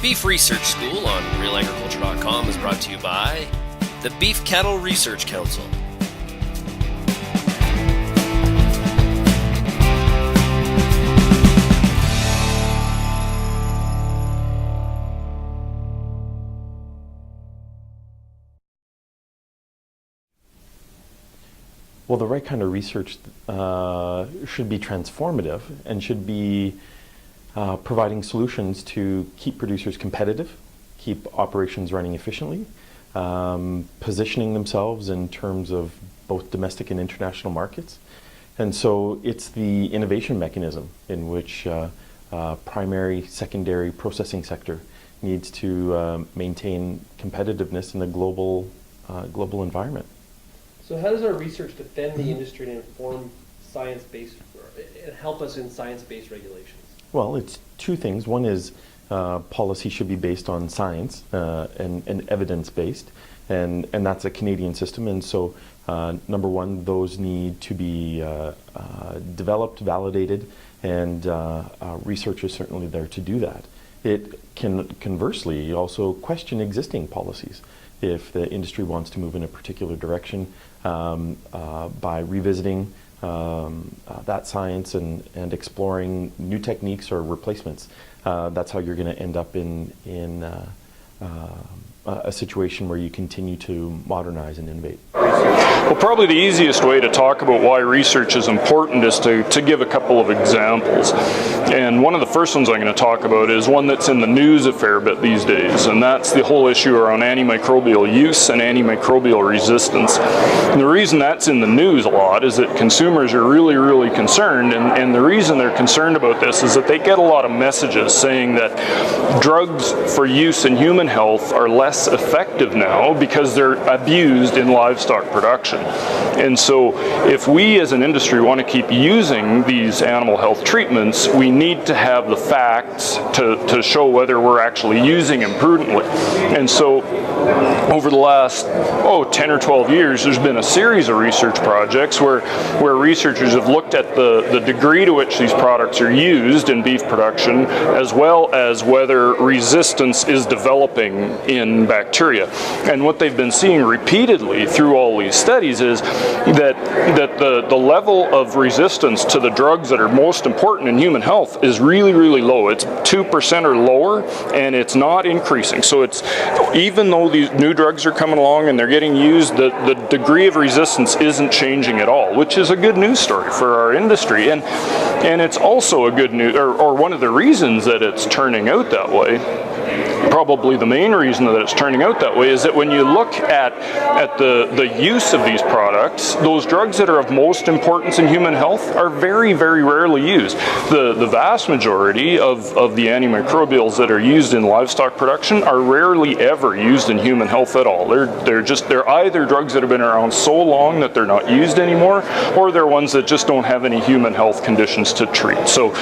Beef Research School on realagriculture.com is brought to you by the Beef Cattle Research Council. Well, the right kind of research should be transformative and should be providing solutions to keep producers competitive, keep operations running efficiently, positioning themselves in terms of both domestic and international markets. And so it's the innovation mechanism in which primary, secondary processing sector needs to maintain competitiveness in a global environment. So how does our research defend the industry and inform science-based, and help us in science-based regulations? Well, it's two things. One is policy should be based on science and evidence-based, and that's a Canadian system. And so, number one, those need to be developed, validated, and research is certainly there to do that. It can conversely also question existing policies if the industry wants to move in a particular direction by revisiting that science and exploring new techniques or replacements. That's how you're going to end up in a situation where you continue to modernize and innovate. Well, probably the easiest way to talk about why research is important is to give a couple of examples. And one of the first ones I'm going to talk about is one that's in the news a fair bit these days, and that's the whole issue around antimicrobial use and antimicrobial resistance. And the reason that's in the news a lot is that consumers are really, really concerned, and the reason they're concerned about this is that they get a lot of messages saying that drugs for use in human health are less effective now because they're abused in livestock production. And so if we as an industry want to keep using these animal health treatments, we need to have the facts to show whether we're actually using them prudently. And so over the last 10 or 12 years, there's been a series of research projects where researchers have looked at the degree to which these products are used in beef production, as well as whether resistance is developing in bacteria. And what they've been seeing repeatedly through all these studies is that the level of resistance to the drugs that are most important in human health is really, really low. It's 2% or lower, and it's not increasing. So it's, even though these new drugs are coming along and they're getting used, the degree of resistance isn't changing at all, which is a good news story for our industry. And it's also a good news, or one of the reasons that it's turning out that way. Probably the main reason that it's turning out that way is that when you look at the use of these products, those drugs that are of most importance in human health are very, very rarely used. The vast majority of the antimicrobials that are used in livestock production are rarely ever used in human health at all. They're either drugs that have been around so long that they're not used anymore, or they're ones that just don't have any human health conditions to treat. So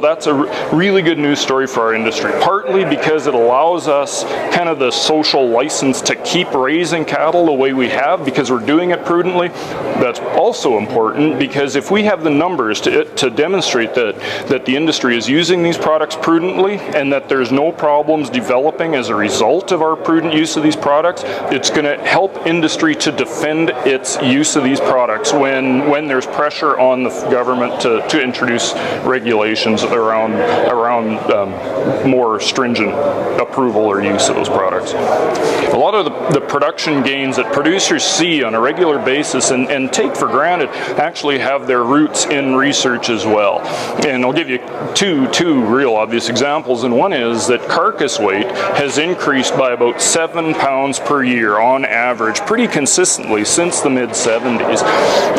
that's a really good news story for our industry, partly because it allows us kind of the social license to keep raising cattle the way we have because we're doing it prudently. That's also important because if we have the numbers to demonstrate that the industry is using these products prudently and that there's no problems developing as a result of our prudent use of these products, it's going to help industry to defend its use of these products when there's pressure on the government to introduce regulations around more stringent approval or use of those products. A lot of the production gains that producers see on a regular basis and take for granted actually have their roots in research as well. And I'll give you two real obvious examples, and one is that carcass weight has increased by about 7 pounds per year on average pretty consistently since the mid-70s.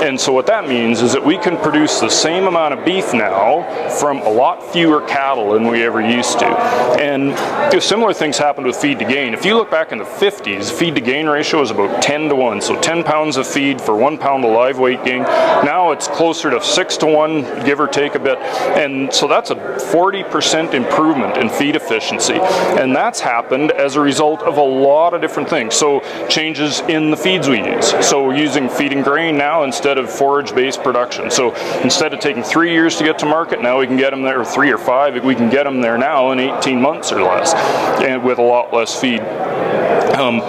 And so what that means is that we can produce the same amount of beef now from a lot fewer cattle than we ever used to. And similar things happened with feed to gain. If you look back in the 50s, feed to gain ratio was about 10 to 1. So 10 pounds of feed for 1 pound of live weight gain. Now it's closer to 6 to 1, give or take a bit. And so that's a 40% improvement in feed efficiency. And that's happened as a result of a lot of different things. So changes in the feeds we use. So using feed and grain now instead of forage-based production. So instead of taking 3 years to get to market, now we can get them there, or 3 or 5, we can get them there now in 18 months or less. and with a lot less feed.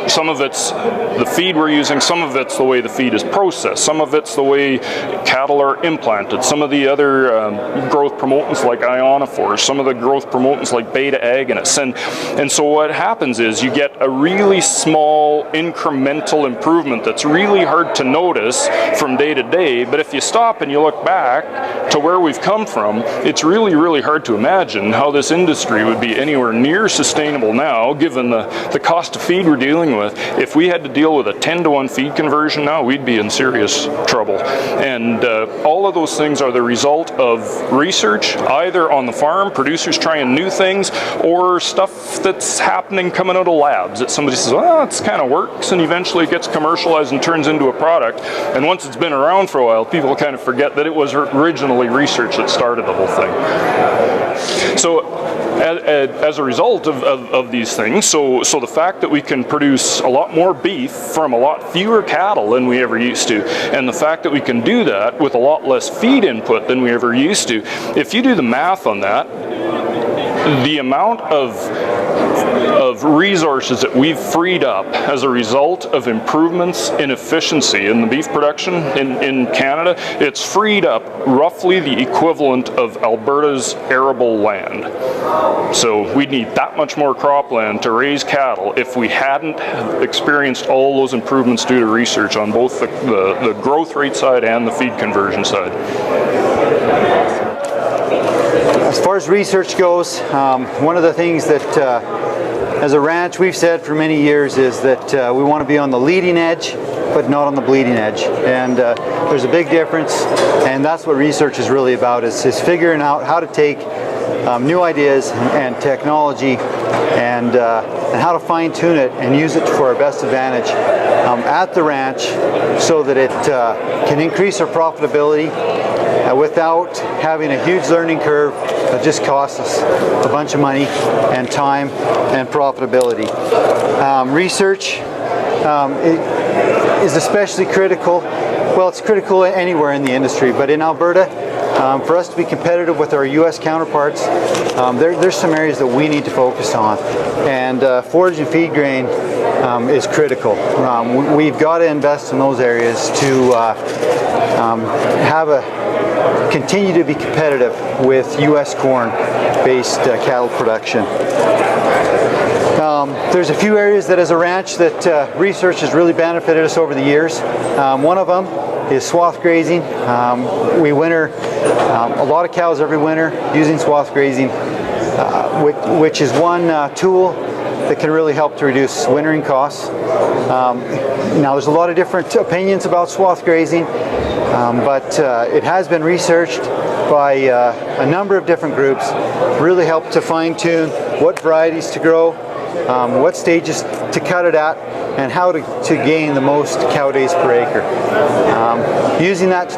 Some of it's the feed we're using, some of it's the way the feed is processed, some of it's the way cattle are implanted, some of the other growth promotants like ionophores, some of the growth promotants like beta-agonists. And so what happens is you get a really small incremental improvement that's really hard to notice from day to day, but if you stop and you look back to where we've come from, it's really, really hard to imagine how this industry would be anywhere near sustainable now, given the cost of feed we're dealing with. If we had to deal with a 10-to-1 feed conversion now, we'd be in serious trouble. And all of those things are the result of research, either on the farm, producers trying new things, or stuff that's happening coming out of labs that somebody says, oh, it kind of works, and eventually it gets commercialized and turns into a product. And once it's been around for a while, people kind of forget that it was originally research that started the whole thing. So as a result of these things, so the fact that we can produce a lot more beef from a lot fewer cattle than we ever used to, and the fact that we can do that with a lot less feed input than we ever used to, if you do the math on that, the amount of resources that we've freed up as a result of improvements in efficiency in the beef production in Canada, it's freed up roughly the equivalent of Alberta's arable land. So we'd need that much more cropland to raise cattle if we hadn't experienced all those improvements due to research on both the growth rate side and the feed conversion side. As far as research goes, one of the things that as a ranch we've said for many years is that we want to be on the leading edge but not on the bleeding edge, and there's a big difference, and that's what research is really about, is figuring out how to take new ideas and technology and how to fine-tune it and use it for our best advantage at the ranch so that it can increase our profitability without having a huge learning curve that just costs us a bunch of money and time and profitability. Research is especially critical. Well, it's critical anywhere in the industry, but in Alberta, for us to be competitive with our U.S. counterparts, there's some areas that we need to focus on, and forage and feed grain is critical. We've got to invest in those areas to continue to be competitive with U.S. corn-based cattle production. There's a few areas that as a ranch that research has really benefited us over the years. One of them is swath grazing. We winter a lot of cows every winter using swath grazing, which is one tool that can really help to reduce wintering costs. Now there's a lot of different opinions about swath grazing, but it has been researched by a number of different groups, really help to fine-tune what varieties to grow, what stages to cut it at, and how to gain the most cow days per acre. Using that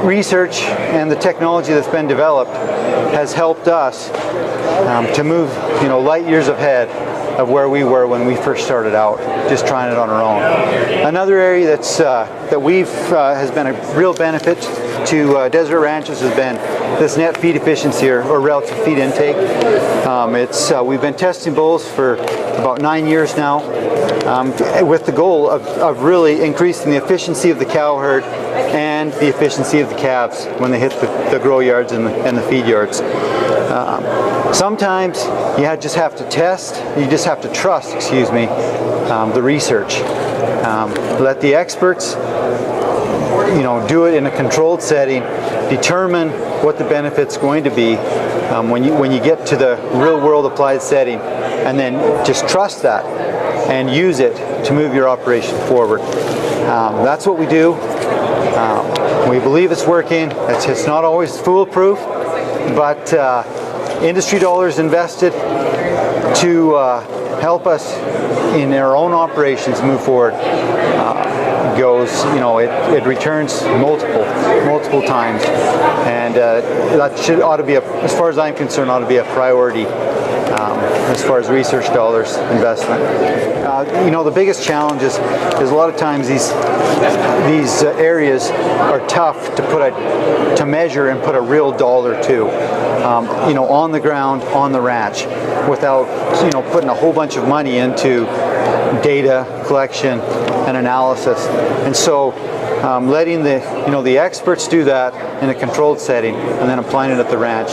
research and the technology that's been developed has helped us to move, light years ahead of where we were when we first started out, just trying it on our own. Another area that we've has been a real benefit to desert ranches has been this net feed efficiency or relative feed intake. We've been testing bulls for about 9 years now, with the goal of really increasing the efficiency of the cow herd and the efficiency of the calves when they hit the grow yards and the feed yards. Sometimes you just have to test, you just have to trust, the research. Let the experts do it in a controlled setting, determine what the benefit's going to be when you get to the real world applied setting, and then just trust that and use it to move your operation forward. That's what we do. We believe it's working. It's not always foolproof, but industry dollars invested to help us in our own operations move forward it returns multiple times, and that ought to be, as far as I'm concerned, ought to be a priority as far as research dollars investment. You know, the biggest challenge is a lot of times these areas are tough to measure and put a real dollar to. You know, on the ground, on the ranch, without, you know, putting a whole bunch of money into data collection and analysis. And so letting the experts do that in a controlled setting and then applying it at the ranch,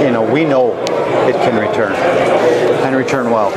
you know, we know it can return and return well.